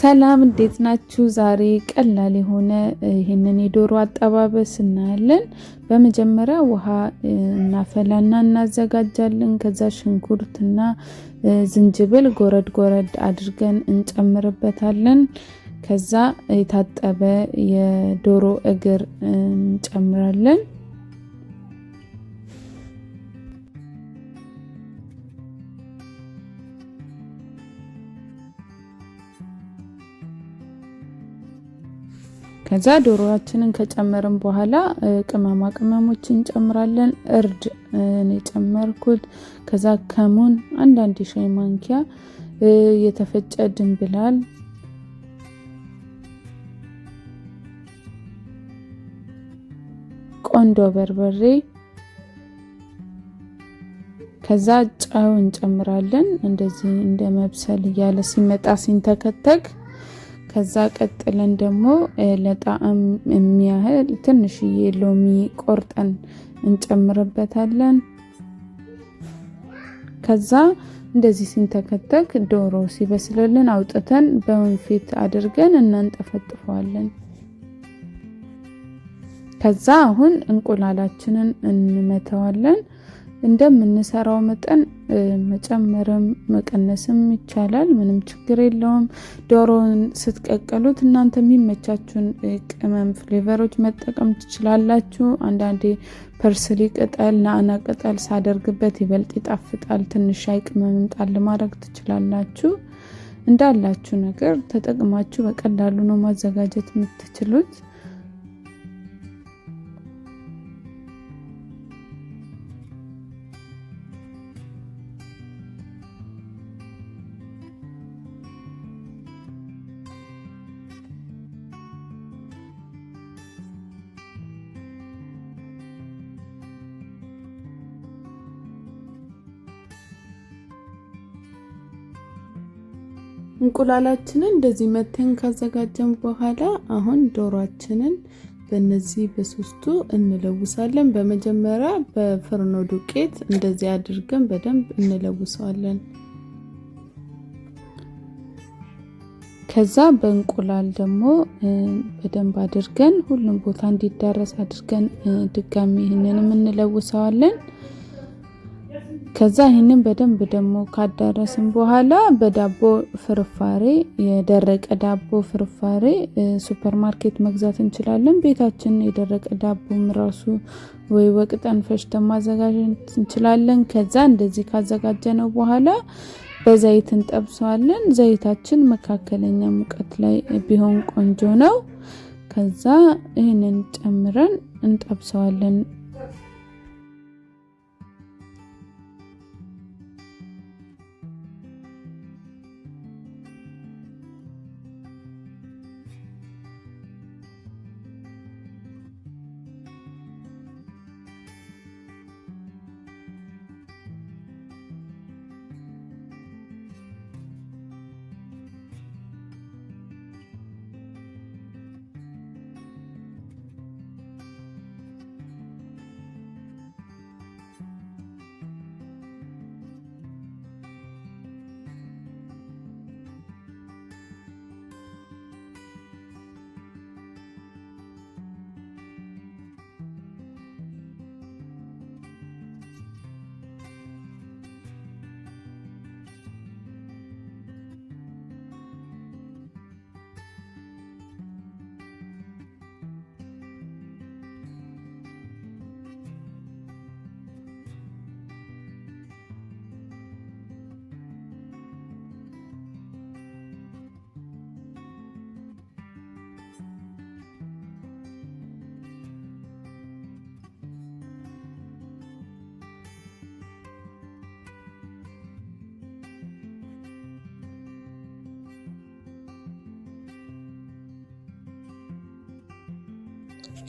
ሰላም እንዴት ናችሁ? ዛሬ ቀላል የሆነ ይሄንን የዶሮ አጠባበስ እናያለን። በመጀመሪያ ውሃ እናፈላና እናዘጋጃለን። ከዛ ሽንኩርትና ዝንጅብል ጎረድ አድርገን እንጨምርበታለን። ከዛ የታጠበ የዶሮ እግር እንጨምራለን። ከዛ ዶሮአችንን ከጨመርን በኋላ ቅመማ ቅመሞችን እንጨምራለን። እርድ እኔ ጨመርኩት። ከዛ ከሙን አንድ ሻይ ማንኪያ፣ የተፈጨ ድንብላል፣ ቆንጆ በርበሬ፣ ከዛ ጨው እንጨምራለን። እንደዚህ እንደ መብሰል እያለ ሲመጣ ሲንተከተክ ከዛ ቀጥለን ደግሞ ለጣዕም የሚያህል ትንሽዬ ሎሚ ቆርጠን እንጨምርበታለን። ከዛ እንደዚህ ሲንተከተክ ዶሮ ሲበስልልን አውጥተን በወንፊት አድርገን እናንጠፈጥፈዋለን። ከዛ አሁን እንቁላላችንን እንመተዋለን። እንደምንሰራው መጠን መጨመርም መቀነስም ይቻላል፣ ምንም ችግር የለውም። ዶሮን ስትቀቀሉት እናንተ የሚመቻችሁን ቅመም ፍሌቨሮች መጠቀም ትችላላችሁ። አንዳንዴ ፐርስሊ ቅጠል፣ ናዕና ቅጠል ሳደርግበት ይበልጥ ይጣፍጣል። ትንሽ ሻይ ቅመም ጣል ማድረግ ትችላላችሁ። እንዳላችሁ ነገር ተጠቅማችሁ በቀላሉ ነው ማዘጋጀት የምትችሉት። እንቁላላችንን እንደዚህ መተን ካዘጋጀን በኋላ አሁን ዶሮአችንን በእነዚህ በሶስቱ እንለውሳለን። በመጀመሪያ በፍርኖ ዱቄት እንደዚህ አድርገን በደንብ እንለውሰዋለን። ከዛ በእንቁላል ደግሞ በደንብ አድርገን ሁሉም ቦታ እንዲዳረስ አድርገን ድጋሚ ይሄንንም እንለውሰዋለን። ከዛ ይሄንን በደንብ ደግሞ ካዳረስን በኋላ በዳቦ ፍርፋሬ፣ የደረቀ ዳቦ ፍርፋሬ ሱፐርማርኬት መግዛት እንችላለን። ቤታችን የደረቀ ዳቦም ራሱ ወይ ወቅጠን ፈጭተን ማዘጋጀት እንችላለን። ከዛ እንደዚህ ካዘጋጀነው በኋላ በዘይት እንጠብሰዋለን። ዘይታችን መካከለኛ ሙቀት ላይ ቢሆን ቆንጆ ነው። ከዛ ይሄንን ጨምረን እንጠብሰዋለን።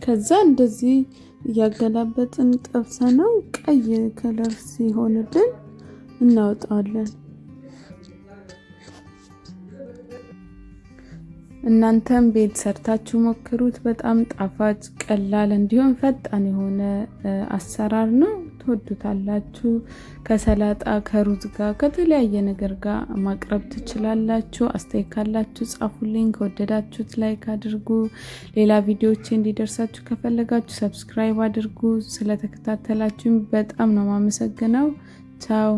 ከዛ እንደዚህ ያገላበጥን ጠብሰነው ቀይ ከለር ሲሆንልን እናወጣለን። እናንተም ቤት ሰርታችሁ ሞክሩት። በጣም ጣፋጭ፣ ቀላል እንዲሁም ፈጣን የሆነ አሰራር ነው። ትወዱታላችሁ። ከሰላጣ ከሩዝ ጋር ከተለያየ ነገር ጋር ማቅረብ ትችላላችሁ። አስተያየት ካላችሁ ጻፉልኝ። ከወደዳችሁት ላይክ አድርጉ። ሌላ ቪዲዮዎች እንዲደርሳችሁ ከፈለጋችሁ ሰብስክራይብ አድርጉ። ስለተከታተላችሁኝ በጣም ነው የማመሰግነው። ቻው